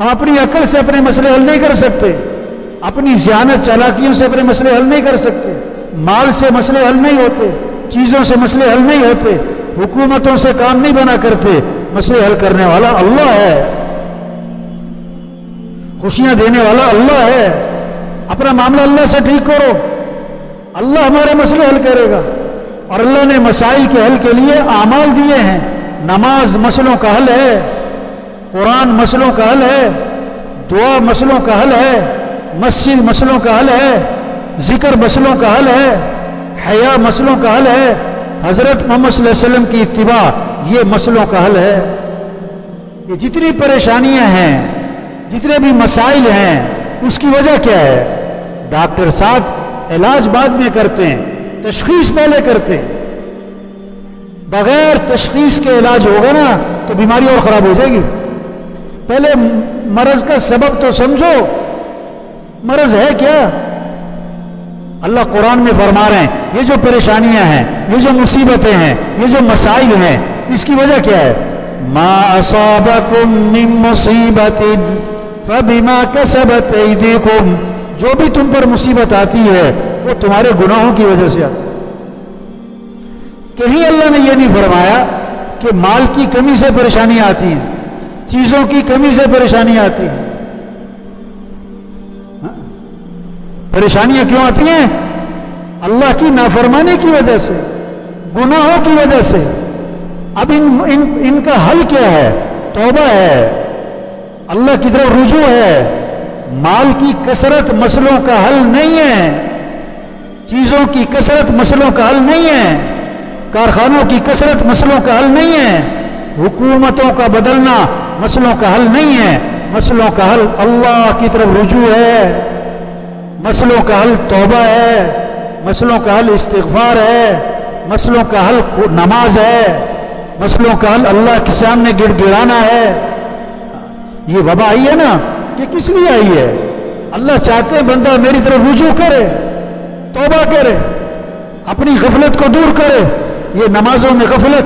ہم اپنی عقل سے اپنے مسئلے حل نہیں کر سکتے، اپنی ذہانت چالاکیوں سے اپنے مسئلے حل نہیں کر سکتے، مال سے مسئلے حل نہیں ہوتے، چیزوں سے مسئلے حل نہیں ہوتے، حکومتوں سے کام نہیں بنا کرتے۔ مسئلے حل کرنے والا اللہ ہے، خوشیاں دینے والا اللہ ہے۔ اپنا معاملہ اللہ سے ٹھیک کرو، اللہ ہمارے مسئلے حل کرے گا۔ اور اللہ نے مسائل کے حل کے لیے اعمال دیے ہیں۔ نماز مسئلوں کا حل ہے، قرآن مسئلوں کا حل ہے، دعا مسئلوں کا حل ہے، مسجد مسئلوں کا حل ہے، ذکر مسئلوں کا حل ہے، حیا مسئلوں کا حل ہے، حضرت محمد صلی اللہ علیہ وسلم کی اتباع یہ مسئلوں کا حل ہے۔ یہ جتنی پریشانیاں ہیں، جتنے بھی مسائل ہیں، اس کی وجہ کیا ہے؟ ڈاکٹر صاحب علاج بعد میں کرتے ہیں، تشخیص پہلے کرتے ہیں۔ بغیر تشخیص کے علاج ہوگا نا تو بیماری اور خراب ہو جائے گی۔ پہلے مرض کا سبب تو سمجھو، مرض ہے کیا؟ اللہ قرآن میں فرما رہے ہیں یہ جو پریشانیاں ہیں، یہ جو مصیبتیں ہیں، یہ جو مسائل ہیں، اس کی وجہ کیا ہے؟ ما اصابکم من مصیبت فبما کسبت ایدیکم، جو بھی تم پر مصیبت آتی ہے وہ تمہارے گناہوں کی وجہ سے آتی ہے۔ کہیں اللہ نے یہ نہیں فرمایا کہ مال کی کمی سے پریشانیاں آتی ہیں، چیزوں کی کمی سے پریشانیاں آتی ہیں۔ پریشانیاں کیوں آتی ہیں؟ اللہ کی نافرمانی کی وجہ سے، گناہوں کی وجہ سے۔ اب ان کا حل کیا ہے؟ توبہ ہے، اللہ کی طرف رجوع ہے۔ مال کی کثرت مسئلوں کا حل نہیں ہے، چیزوں کی کثرت مسئلوں کا حل نہیں ہے، کارخانوں کی کثرت مسئلوں کا حل نہیں ہے، حکومتوں کا بدلنا مسئلوں کا حل نہیں ہے۔ مسئلوں کا حل اللہ کی طرف رجوع ہے، مسئلوں کا حل توبہ ہے، مسئلوں کا حل استغفار ہے، مسئلوں کا حل نماز ہے، مسئلوں کا حل اللہ کے سامنے گڑ گڑانا ہے۔ یہ وبا آئی ہے نا، یہ کس لیے آئی ہے؟ اللہ چاہتے ہیں بندہ میری طرف رجوع کرے، توبہ کرے، اپنی غفلت کو دور کرے۔ یہ نمازوں میں غفلت،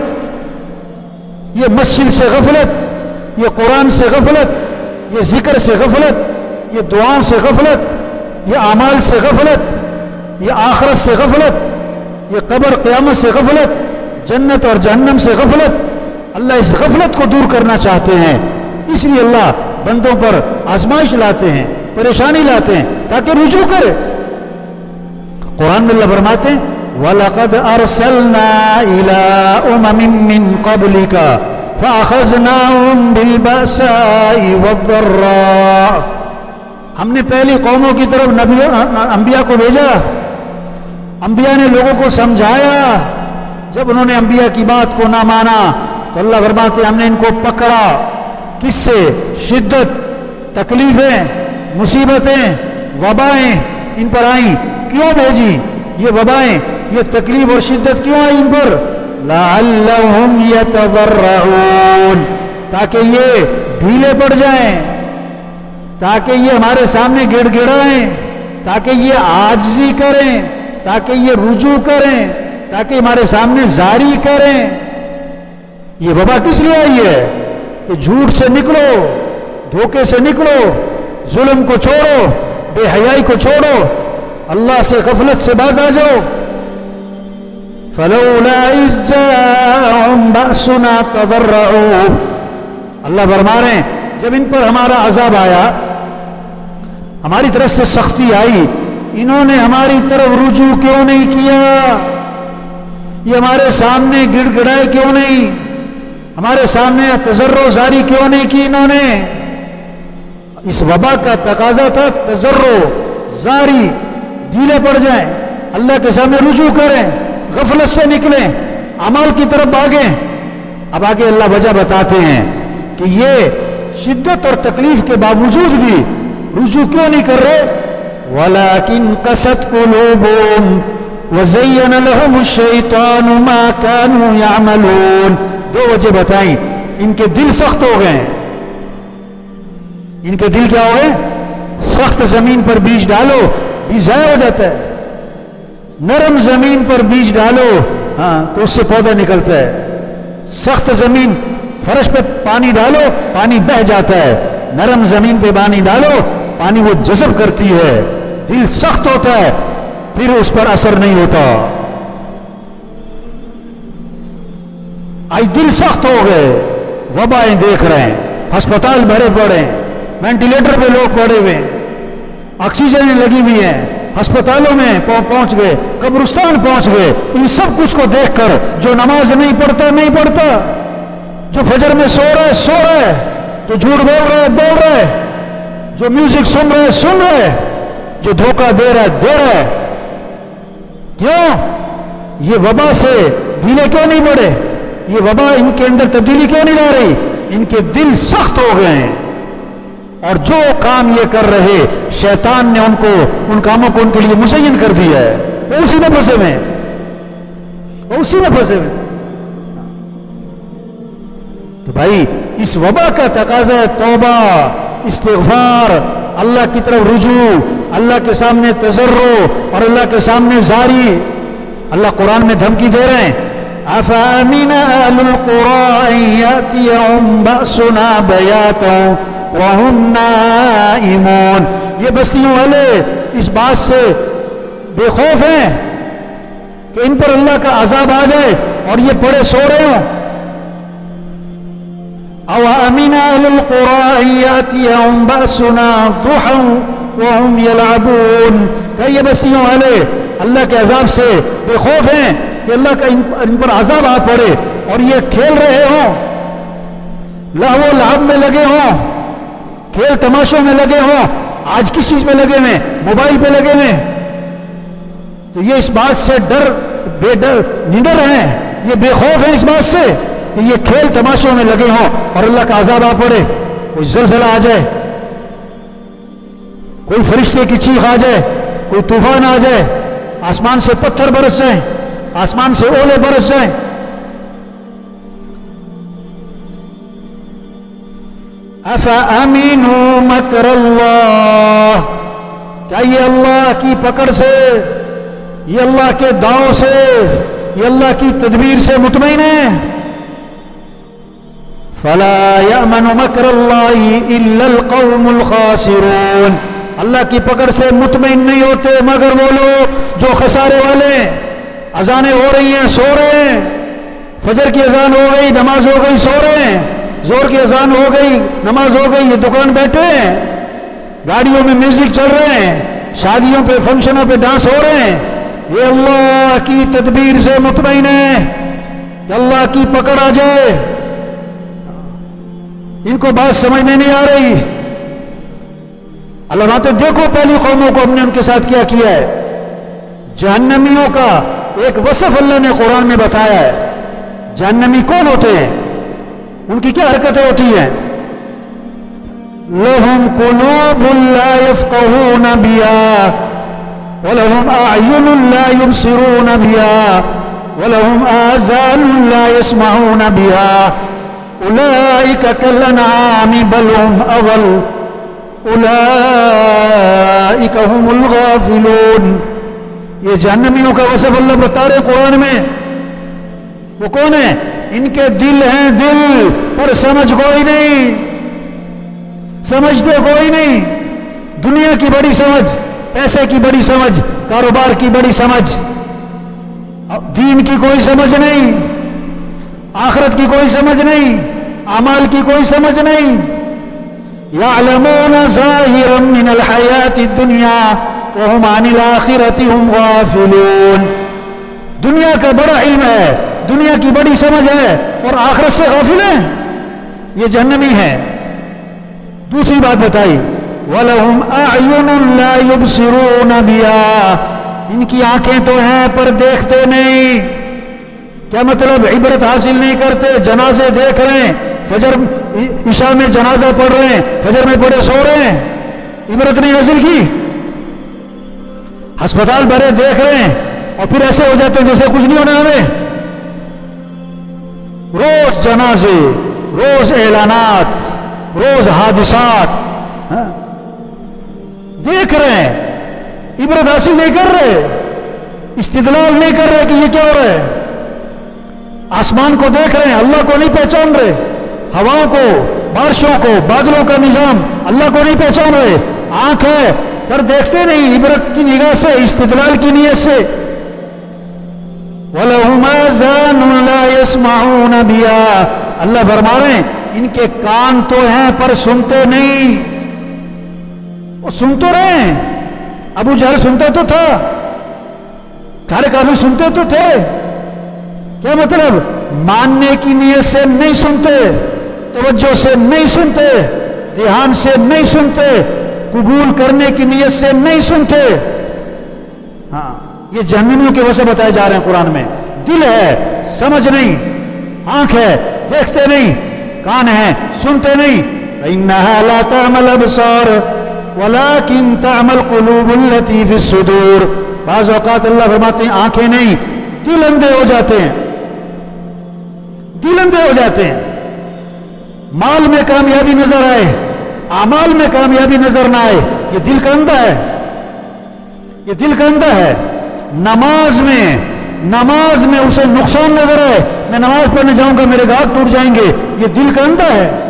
یہ مسجد سے غفلت، یہ قرآن سے غفلت، یہ ذکر سے غفلت، یہ دعاؤں سے غفلت، یہ اعمال سے غفلت، یہ آخرت سے غفلت، یہ قبر قیامت سے غفلت، جنت اور جہنم سے غفلت۔ اللہ اس غفلت کو دور کرنا چاہتے ہیں، اس لیے اللہ بندوں پر آزمائش لاتے ہیں، پریشانی لاتے ہیں تاکہ رجوع کرے۔ قرآن میں اللہ فرماتے ہیں وَلَقَدْ أَرْسَلْنَا إِلَىٰ أُمَمٍ مِّن قَبْلِكَ فَأَخَذْنَاهُمْ بِالْبَأْسَاءِ وَالضَّرَّاءِ، ہم نے پہلی قوموں کی طرف انبیاء کو بھیجا، انبیاء نے لوگوں کو سمجھایا، جب انہوں نے انبیاء کی بات کو نہ مانا تو اللہ فرماتے ہیں ہم نے ان کو پکڑا۔ کس سے؟ شدت، تکلیفیں، مصیبتیں، وبائیں ان پر آئیں۔ کیوں بھیجی یہ وبائیں، یہ تکلیف اور شدت کیوں آئی ان پر؟ لعلہم یتضرعون، تاکہ یہ ڈھیلے پڑ جائیں، تاکہ یہ ہمارے سامنے گڑ گڑائیں، تاکہ یہ عاجزی کریں، تاکہ یہ رجوع کریں، تاکہ ہمارے سامنے زاری کریں۔ یہ وبا کس لیے آئی ہے؟ کہ جھوٹ سے نکلو، دھوکے سے نکلو، ظلم کو چھوڑو، بے حیائی کو چھوڑو، اللہ سے غفلت سے باز آ جاؤ۔ فلولا اذ جاءهم بأسنا تضرعوا، اللہ فرما رہے ہیں جب ان پر ہمارا عذاب آیا، ہماری طرف سے سختی آئی، انہوں نے ہماری طرف رجوع کیوں نہیں کیا؟ یہ ہمارے سامنے گڑ گڑائے کیوں نہیں؟ ہمارے سامنے تضرع زاری کیوں نہیں کی انہوں نے؟ اس وبا کا تقاضا تھا تضرع زاری، ڈھیلے پڑ جائیں، اللہ کے سامنے رجوع کریں، غفلت سے نکلیں، عمل کی طرف بھاگیں۔ اب آگے اللہ وجہ بتاتے ہیں کہ یہ شدت اور تکلیف کے باوجود بھی رجوع کیوں نہیں کر رہے؟ وَلَكِنْ قَسَتْ قُلُوبُهُمْ وَزَيَّنَ لَهُمُ الشَّيْطَانُ مَا كَانُوا يَعْمَلُونَ۔ دو وجہ بتائیں، ان کے دل سخت ہو گئے، ان کے دل کیا ہو گئے؟ سخت زمین پر بیج ڈالو، بیج ضائع ہو جاتا ہے، نرم زمین پر بیج ڈالو تو اس سے پودا نکلتا ہے، سخت زمین فرش پہ پانی ڈالو، پانی بہہ جاتا ہے، نرم زمین پہ پانی ڈالو، پانی وہ جذب کرتی ہے، دل سخت ہوتا ہے پھر اس پر اثر نہیں ہوتا۔ آج دل سخت ہو گئے، وبائیں دیکھ رہے ہیں، ہسپتال بھرے پڑے ہیں، وینٹیلیٹر پہ لوگ پڑے ہوئے ہیں، آکسیجن لگی ہوئی ہیں، ہسپتالوں میں پہنچ گئے، قبرستان پہنچ گئے۔ ان سب کچھ کو دیکھ کر جو نماز نہیں پڑھتا، جو فجر میں سو رہا ہے، جو جھوٹ بول رہا ہے، جو میوزک سن رہا ہے، جو دھوکہ دے رہا ہے، کیوں؟ یہ وبا سے ڈھیلے کیوں نہیں پڑے؟ یہ وبا ان کے اندر تبدیلی کیوں نہیں لا رہی؟ ان کے دل سخت ہو گئے ہیں، اور جو کام یہ کر رہے شیطان نے ان کاموں کو ان کے لیے مزین کر دیا ہے، وہ اسی میں پھنسے ہوئے۔ تو بھائی اس وبا کا تقاضا ہے توبہ، استغفار، اللہ کی طرف رجوع، اللہ کے سامنے تضرع اور اللہ کے سامنے زاری۔ اللہ قرآن میں دھمکی دے رہے ہیں، أَفَأَمِنَ أَهْلُ الْقُرَىٰ أَن يَأْتِيَهُمْ بَأْسُنَا بَيَاتًا وَهُمْ نَائِمُونَ۔ یہ بستیوں والے اس بات سے بے خوف ہیں کہ ان پر اللہ کا عذاب آ جائے اور یہ پڑے سو رہے ہوں۔ أَوَأَمِنَ أَهْلُ الْقُرَىٰ أَن يَأْتِيَهُمْ بَأْسُنَا ضُحًى وَهُمْ يَلْعَبُونَ۔ کہ یہ بستیوں والے اللہ کے عذاب سے بے خوف ہیں کہ اللہ کا ان پر عذاب آ پڑے اور یہ کھیل رہے ہوں، لہو و لعب میں لگے ہوں، کھیل تماشوں میں لگے ہوں۔ آج کس چیز پہ لگے ہوئے؟ موبائل پہ لگے ہوئے۔ تو یہ اس بات سے بے ڈر نڈر ہیں، یہ بے خوف ہیں اس بات سے کہ یہ کھیل تماشوں میں لگے ہوں اور اللہ کا عذاب آ پڑے، کوئی زلزلہ آ جائے، کوئی فرشتے کی چیخ آ جائے، کوئی طوفان آ جائے، آسمان سے پتھر برس جائیں، آسمان سے اولے برس جائیں۔ افامنوا مکر اللہ، کیا یہ اللہ کی پکڑ سے، یہ اللہ کے داؤ سے، یہ اللہ کی تدبیر سے مطمئن ہے؟ فلا یأمن مکر اللہ الا القوم الخاسرون۔ اللہ کی پکڑ سے مطمئن نہیں ہوتے مگر وہ لوگ جو خسارے والے ہیں۔ اذانیں ہو رہی ہیں، سو رہے ہیں، فجر کی اذان ہو گئی، نماز ہو گئی، سو رہے ہیں، زور کی اذان ہو گئی، نماز ہو گئی، یہ دکان بیٹھے ہیں، گاڑیوں میں میوزک چل رہے ہیں، شادیوں پہ فنکشنوں پہ ڈانس ہو رہے ہیں۔ یہ اللہ کی تدبیر سے مطمئن ہے کہ اللہ کی پکڑ آ جائے۔ ان کو بات سمجھ میں نہیں آ رہی۔ اللہ بات دیکھو پہلی قوموں کو ہم نے ان کے ساتھ کیا کیا ہے۔ جہنمیوں کا ایک وصف اللہ نے قرآن میں بتایا ہے۔ جہنمی کون ہوتے ہیں، ان کی کیا حرکتیں ہوتی ہیں؟ لَهُمْ قُلُوبٌ لَا يَفْقَهُونَ بِهَا وَلَهُمْ أَعْيُنٌ لَا يُبْصِرُونَ بِهَا وَلَهُمْ آذَانٌ لَا يَسْمَعُونَ بِهَا أُولَئِكَ كَالْأَنْعَامِ بَلْ هُمْ أَضَلُّ أُولَئِكَ هُمُ الْغَافِلُونَ۔ یہ جہنمیوں کا وصف اللہ بتا رہے قرآن میں۔ وہ کون ہیں؟ ان کے دل ہیں، دل پر سمجھ کوئی نہیں، سمجھتے کوئی نہیں۔ دنیا کی بڑی سمجھ، پیسے کی بڑی سمجھ، کاروبار کی بڑی سمجھ، دین کی کوئی سمجھ نہیں، آخرت کی کوئی سمجھ نہیں، اعمال کی کوئی سمجھ نہیں۔ یعلمون ظاہرا من الحیات الدنیا وهم عن الآخرة هم غافلون۔ دنیا کا بڑا علم ہے، دنیا کی بڑی سمجھ ہے اور آخرت سے غافل ہیں، یہ جہنمی ہے۔ دوسری بات بتائی، وَلَهُمْ أَعْيُنٌ لَا يُبْصِرُونَ بِهَا۔ ان کی آنکھیں تو ہیں پر دیکھتے نہیں۔ کیا مطلب؟ عبرت حاصل نہیں کرتے، جنازے دیکھ رہے ہیں، فجر عشاء میں جنازہ پڑھ رہے ہیں، فجر میں پڑھے سو رہے ہیں، عبرت نہیں حاصل کی۔ ہسپتال بھرے دیکھ رہے ہیں اور پھر ایسے ہو جاتے ہیں جیسے کچھ نہیں ہونا ہمیں۔ روز جنازے، روز اعلانات، روز حادثات دیکھ رہے ہیں، عبرت حاصل نہیں کر رہے، استدلال نہیں کر رہے کہ یہ کیا ہو رہا ہے۔ آسمان کو دیکھ رہے ہیں، اللہ کو نہیں پہچان رہے، ہواؤں کو، बारिशों को, बादलों का निजाम, अल्लाह को नहीं पहचान रहे। आंख है पर देखते नहीं, इबरत की निगाह से, इस्तिदलाल की नीयत से। वलहुम आज़ानुन ला यस्मऊन बिहा, अल्लाह फरमा रहे हैं इनके कान तो हैं पर सुनते नहीं। वो सुन तो रहे हैं, अबू जहल सुनता तो था, सारे काफिर सुनते तो थे। क्या मतलब? मानने की नीयत से नहीं सुनते, तवज्जो से नहीं सुनते, ध्यान से नहीं सुनते, कबूल करने की नीयत से नहीं सुनते। हाँ, ये जहन्नमियों के वजह बताए जा रहे हैं कुरान में। दिल है, समझ नहीं, आंख है, देखते नहीं, कान है, सुनते नहीं। इन्नहा ला तामल अबसार वलाकिन तामल कुलूबुल लती फिस सुदूर। बाज़ औक़ात अल्लाह फरमाते हैं आंखें नहीं, दिल अंधे हो जाते हैं, दिल अंधे हो जाते हैं। माल में कामयाबी नजर आए, आमाल में कामयाबी नजर ना आए, ये दिल का अंधा है, ये दिल का अंधा है। नमाज में उसे नुकसान नजर आए, मैं नमाज पढ़ने जाऊंगा मेरे घाट टूट जाएंगे, ये दिल का अंधा है।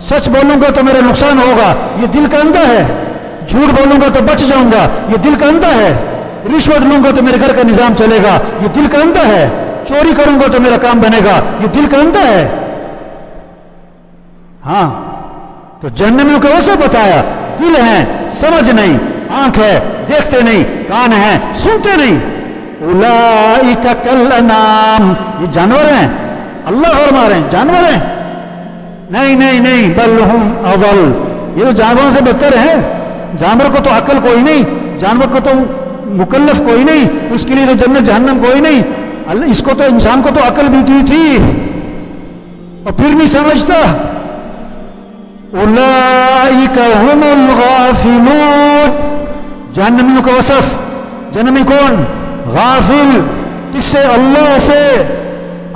सच बोलूंगा तो मेरा नुकसान होगा, ये दिल का अंधा है। झूठ बोलूंगा तो बच जाऊंगा, ये दिल का अंधा है। रिश्वत लूंगा तो मेरे घर का निजाम चलेगा, ये दिल का अंधा है। चोरी करूंगा तो मेरा काम बनेगा, ये दिल का अंधा है। हाँ, तो जहन्नमियों को वैसे बताया, दिल है, समझ नहीं, आंख है, देखते नहीं, कान है, सुनते नहीं। उलाइका कल अनाम, ये जानवर हैं, अल्लाह फरमा रहे हैं जानवर हैं। नहीं नहीं नहीं, बल हुम अवल, ये तो जानवरों से बेहतर है। जानवर को तो अक्ल कोई नहीं, जानवर को तो मुकल्लफ कोई नहीं, उसके लिए तो जन्नत जहन्नम कोई नहीं। अल्लाह इसको तो, इंसान को तो अक्ल भी दी थी और फिर नहीं समझता। उलाइका हुमुल गाफिलून, जहन्नमियों का वसफ। जहन्नमी कौन? गाफिल। किससे? अल्लाह से,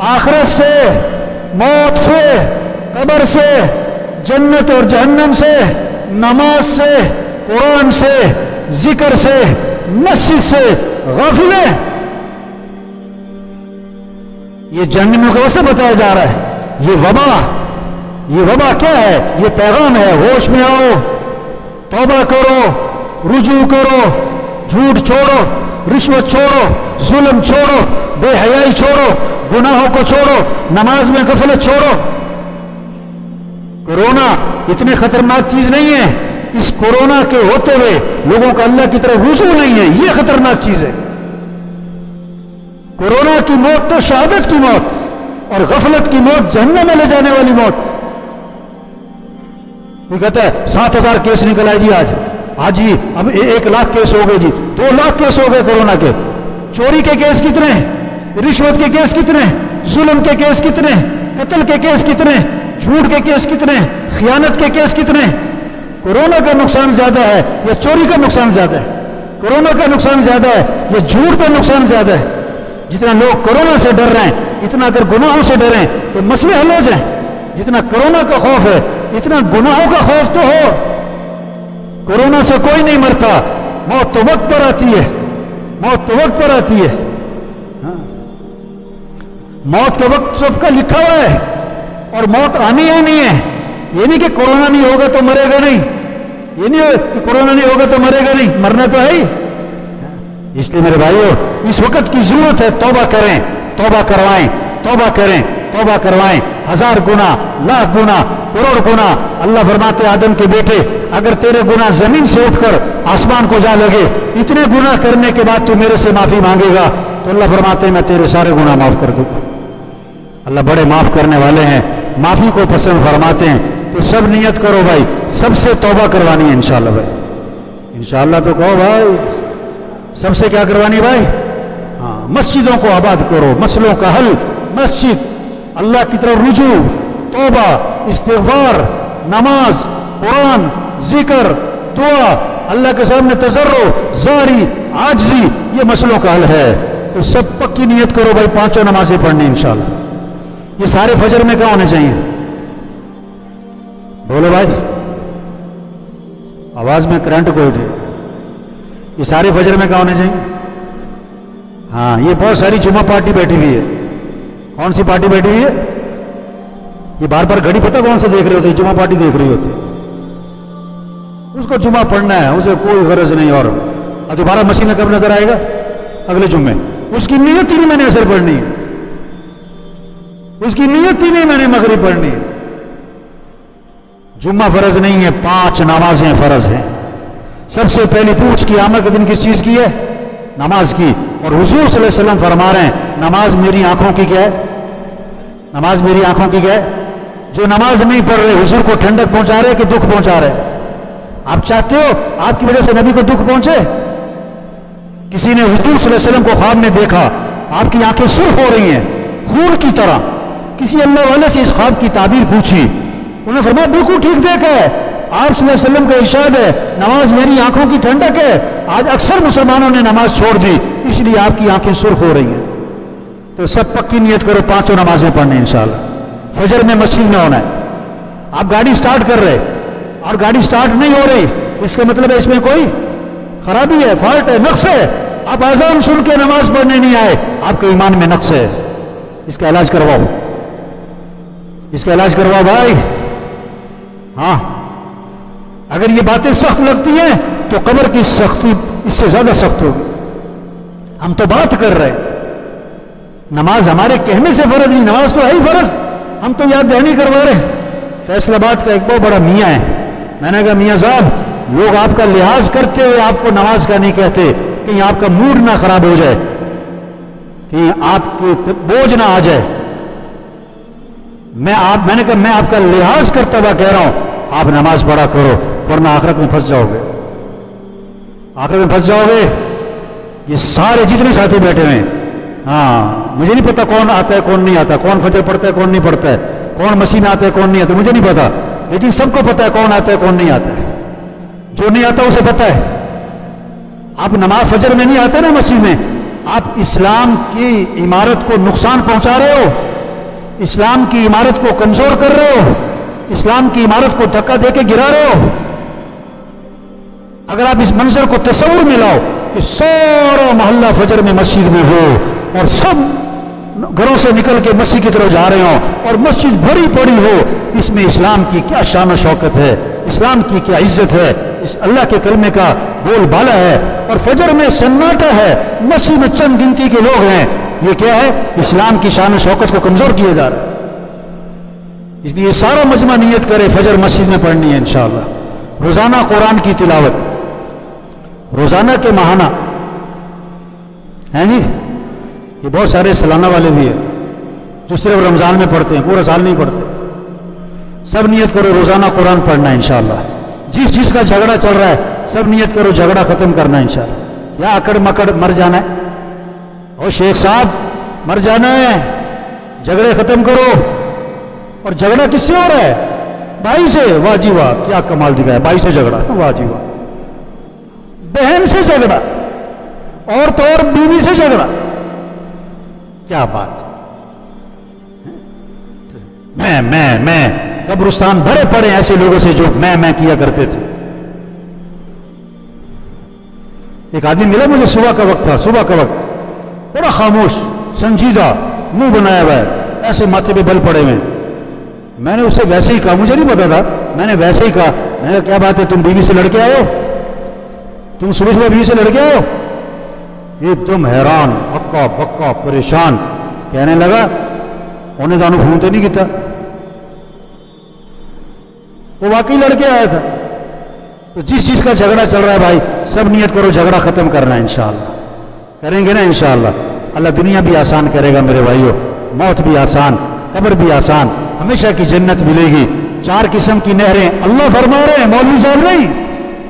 आखिरत से, मौत से, कब्र से, जन्नत और जहन्नम से, नमाज से, कुरान से, जिक्र से, मस्जिद से गाफिल है। ये जहन्नमियों को वैसे बताया जा रहा है। ये वबा क्या है? ये पैगाम है, होश में आओ, तौबा करो, रुजू करो, झूठ छोड़ो, रिश्वत छोड़ो, जुल्म छोड़ो, बेहयाई छोड़ो, गुनाहों को छोड़ो, नमाज में गफलत छोड़ो। कोरोना इतनी खतरनाक चीज नहीं है, इस कोरोना के होते हुए लोगों का अल्लाह की तरफ रुजू नहीं है, ये खतरनाक चीज है। कोरोना की मौत तो शहादत की मौत, और गफलत की मौत जहन्नम में ले जाने वाली मौत। कोई कहता है 7,000 केस निकल आए जी आज जी, अब 1 लाख केस हो गए जी, 2 लाख केस हो गए कोरोना के। चोरी के केस कितने, रिश्वत के केस कितने, जुल्म के केस कितने, कत्ल के केस कितने, झूठ के केस कितने, खियानत के केस कितने। कोरोना का नुकसान ज्यादा है या चोरी का नुकसान ज्यादा है? कोरोना का नुकसान ज्यादा है या झूठ का नुकसान ज्यादा है? जितना लोग कोरोना से डर रहे हैं, इतना अगर गुनाहों से डरें तो मसले हल हो जाए। जितना कोरोना का खौफ है, इतना गुनाहों का खौफ तो हो। कोरोना से कोई नहीं मरता, मौत तो वक्त पर आती है, मौत तो वक्त पर आती है। हाँ। मौत का वक्त सबका लिखा हुआ है और मौत आनी है। ये नहीं कि कोरोना नहीं होगा तो मरेगा नहीं, ये नहीं कि कोरोना नहीं होगा तो मरेगा नहीं, मरना तो है ही। इसलिए मेरे भाइयों, इस वक्त की जरूरत है, तौबा करें, तौबा करवाएं, तौबा करें, तौबा करवाएं। 1000 गुना, लाख गुना, करोड़ गुना। अल्लाह फरमाते आदम के बेटे, अगर तेरे गुना जमीन से उठकर आसमान को जा लगे, इतने गुना करने के बाद तू मेरे से माफी मांगेगा तो अल्लाह फरमाते मैं तेरे सारे गुना माफ कर दूंगा। अल्लाह बड़े माफ करने वाले हैं, माफी को पसंद फरमाते हैं। तो सब नियत करो भाई, सबसे तौबा करवानी है इंशाअल्लाह भाई, इंशाअल्लाह तो कहो भाई, सबसे क्या करवानी भाई? हाँ, मस्जिदों को आबाद करो, मसलों का हल, मस्जिद, अल्लाह की तरफ रुजू, तौबा, इस्तिग़फ़ार, नमाज, कुरान, जिक्र, दुआ, अल्लाह के सामने तज़र्रो, ज़ारी, आजिज़ी, ये मसलों का हल है। तो सब पक्की नियत करो भाई, 5 नमाजें पढ़नी इंशाअल्लाह। ये सारे फजर में क्या होने चाहिए? बोलो भाई, आवाज में करंट कोई नहीं। ये सारे फजर में क्या होने चाहिए? हाँ, ये बहुत सारी जुमा पार्टी बैठी हुई है। कौन सी पार्टी बैठी हुई है? ये बार बार घड़ी पता कौन सा देख रहे होते, जुमा पार्टी देख रही होती, उसको जुमा पढ़ना है, उसे कोई गरज नहीं। और दोबारा मसीह में कब नजर आएगा? अगले जुम्मे। उसकी नीयत ही नहीं मैंने असर पढ़नी है, उसकी नीयत ही नहीं मैंने मगरिब पढ़नी है। जुम्मा फर्ज नहीं है, 5 नमाजें फर्ज हैं। सबसे पहली पूछ क़यामत के दिन किस चीज की है? नमाज की। और हुजूर सल्लल्लाहु अलैहि वसल्लम फरमा रहे हैं नमाज मेरी आंखों की क्या है? नमाज मेरी आंखों की क्या है? जो नमाज नहीं पढ़ रहे हुजूर को ठंडक पहुंचा रहे कि दुख पहुंचा रहे? आप चाहते हो आपकी वजह से नबी को दुख पहुंचे? किसी ने हुजूर सल्लल्लाहु अलैहि वसल्लम को ख्वाब में देखा, आपकी आंखें सुर्ख हो रही हैं खून की तरह। किसी अल्लाह वाले से इस ख्वाब की ताबीर पूछी, उन्होंने फरमाया बिल्कुल ठीक देखा है, आप सल्लल्लाहु अलैहि वसल्लम का इरशाद है नमाज मेरी आंखों की ठंडक है। आज अक्सर मुसलमानों ने नमाज छोड़ दी, इसलिए आपकी आंखें सुर्ख हो रही हैं। तो सब पक्की नियत करो 5 नमाजें पढ़ने इंशाअल्लाह। फजर में मस्जिद में होना है। आप गाड़ी स्टार्ट कर रहे और गाड़ी स्टार्ट नहीं हो रही, इसका मतलब है इसमें कोई खराबी है, फॉल्ट है, नक्स है। आप अज़ान सुन के नमाज पढ़ने नहीं आए, आपके ईमान में नक्स है। इसका इलाज करवाओ, इसका इलाज करवाओ भाई। हाँ, अगर ये बातें सख्त लगती हैं तो कब्र की सख्ती इससे ज्यादा सख्त होगी। हम तो बात कर रहे हैं, नमाज हमारे कहने से फर्ज नहीं, नमाज तो है ही फर्ज, हम तो याद दहनी करवा रहे हैं। फैसलाबाद का एक बहुत बड़ा मियाँ है, मैंने कहा मियाँ साहब, लोग आपका लिहाज करते हुए आपको नमाज का नहीं कहते, कहीं आपका मूड ना खराब हो जाए, कहीं आपके बोझ ना आ जाए। मैंने कहा मैं आपका लिहाज करता हुआ कह रहा हूं, आप नमाज पढ़ा करो, वरना आखिरत में फंस जाओगे, आखिरत में फंस जाओगे। ये सारे जितने साथी बैठे हुए हैं, हाँ, मुझे नहीं पता कौन आता है कौन नहीं आता, कौन फजर पढ़ता है कौन नहीं पढ़ता है, कौन मसीह में आता है कौन नहीं आता, मुझे नहीं पता, लेकिन सबको पता है कौन आता है कौन नहीं आता है। जो नहीं आता उसे पता है। आप नमाज फजर में नहीं आते ना मस्जिद में, आप इस्लाम की इमारत को नुकसान पहुंचा रहे हो, इस्लाम की इमारत को कमजोर कर रहे हो, इस्लाम की इमारत को धक्का देके गिरा रहे हो। अगर आप इस मंजर को तस्वुर में लाओ कि सारा मोहल्ला फजर में मस्जिद में हो और सब घरों से निकल के मस्जिद की तरफ जा रहे हो और मस्जिद भरी पड़ी हो, इसमें इस्लाम की क्या शान और शौकत है, इस्लाम की क्या इज्जत है, इस अल्लाह के कलमे का बोलबाला है। और फजर में सन्नाटा है, मस्जिद में चंद गिनती के लोग हैं, ये क्या है? इस्लाम की शान और शौकत को कमजोर किया जा रहा है। इसलिए सारा मजमा नियत करे फजर मस्जिद में पढ़नी है इंशाअल्लाह। रोजाना कुरान की तिलावत, रोजाना के महाना हैं जी, ये बहुत सारे सालाना वाले भी है जो सिर्फ रमजान में पढ़ते हैं, पूरा साल नहीं पढ़ते। सब नियत करो रोजाना कुरान पढ़ना है इंशाअल्लाह। जिस चीज का झगड़ा चल रहा है सब नियत करो झगड़ा खत्म करना है इंशाअल्लाह। या अकड़ मकड़ मर जाना है, और शेख साहब मर जाना है, झगड़े खत्म करो। और झगड़ा किससे हो रहा है? भाई से। वाह जी वाह, क्या कमाल दिखाया, भाई से झगड़ा, वाह जी वाह। बहन से झगड़ा, और तो और बीवी से झगड़ा, क्या बात। मैं कब्रिस्तान भरे पड़े ऐसे लोगों से जो मैं किया करते थे। एक आदमी मिला मुझे, सुबह का वक्त था, सुबह का वक्त, बड़ा खामोश, संजीदा, मुंह बनाया हुआ है, ऐसे माथे पे बल पड़े हुए। मैंने उससे वैसे ही कहा, मुझे नहीं पता था, मैंने वैसे ही कहा, मैंने कहा क्या बात है, तुम बीवी से लड़के आए हो? तुम सुबह सुबह बीवी से लड़के आए हो? एकदम हैरान, हक्का बक्का परेशान, कहने लगा उन्हें जानो फोन तो नहीं किया, वो वाकई लड़के आया था। तो जिस चीज का झगड़ा चल रहा है भाई, सब नियत करो झगड़ा खत्म करना है इंशाअल्लाह। करेंगे ना इंशाअल्लाह, अल्लाह दुनिया भी आसान करेगा मेरे भाइयों, मौत भी आसान, कब्र भी आसान, हमेशा की जन्नत मिलेगी। 4 किस्म की नहरें अल्लाह फरमा रहे हैं, मौलवी साहब नहीं,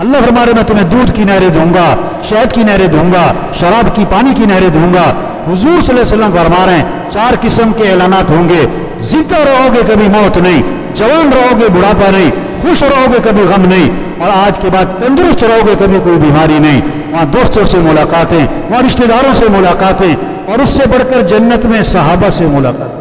अल्लाह फरमा रहे मैं तुम्हें दूध की नहरें दूंगा, शहद की नहरें दूंगा, शराब की पानी की नहरें दूंगा। हुजूर सल्लल्लाहु अलैहि वसल्लम फरमा रहे हैं 4 किस्म के ऐलानात होंगे, जिंदा रहोगे कभी मौत नहीं, जवान रहोगे बुढ़ापा नहीं, खुश रहोगे कभी गम नहीं, और आज के बाद तंदुरुस्त रहोगे कभी कोई बीमारी नहीं। वहाँ दोस्तों से मुलाकातें, वहाँ रिश्तेदारों से मुलाकातें, और उससे बढ़कर जन्नत में सहाबा से मुलाकात,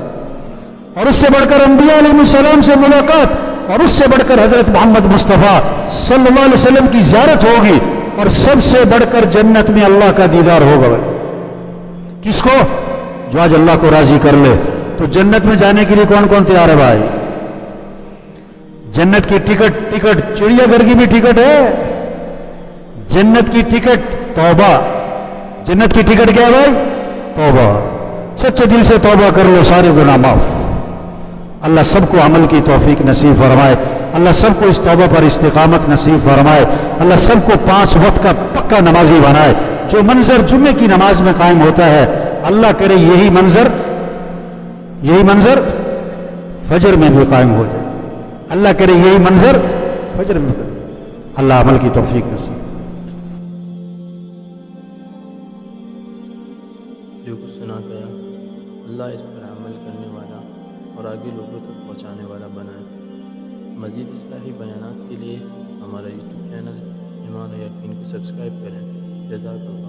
और उससे बढ़कर अंबिया अलैहिस्सलाम से मुलाकात, और उससे बढ़कर हजरत मोहम्मद मुस्तफ़ा सल्लल्लाहु अलैहि वसल्लम की ज़ियारत होगी, और सबसे बढ़कर जन्नत में अल्लाह का दीदार होगा। किसको? जो आज अल्लाह को राजी कर ले। तो जन्नत में जाने के लिए कौन कौन तैयार है भाई? जन्नत की टिकट चिड़ियाघर की भी टिकट है। जन्नत की टिकट तौबा, जन्नत की टिकट क्या है भाई? तौबा। सच्चे दिल से तौबा कर लो, सारे गुनाह माफ। अल्लाह सबको अमल की तौफीक नसीब फरमाए, अल्लाह सबको इस तौबा पर इस्तिकामत नसीब फरमाए, अल्लाह सबको 5 वक्त का पक्का नमाजी बनाए। जो मंजर जुम्मे की नमाज में कायम होता है, अल्लाह करे यही मंजर फजर में भी कायम हो जाए। अल्लाह करे यही मंजर फजर में। अल्लाह अमल की तौफीक नसीब। जो कुछ सुना गया अल्लाह इस पर अमल करने वाला और आगे लोगों तक पहुँचाने वाला बनाए। मज़ीद इस्लाही बयानात के लिए हमारा यूट्यूब चैनल ईमान और यकीन को सब्सक्राइब करें। जज़ाकल्लाह।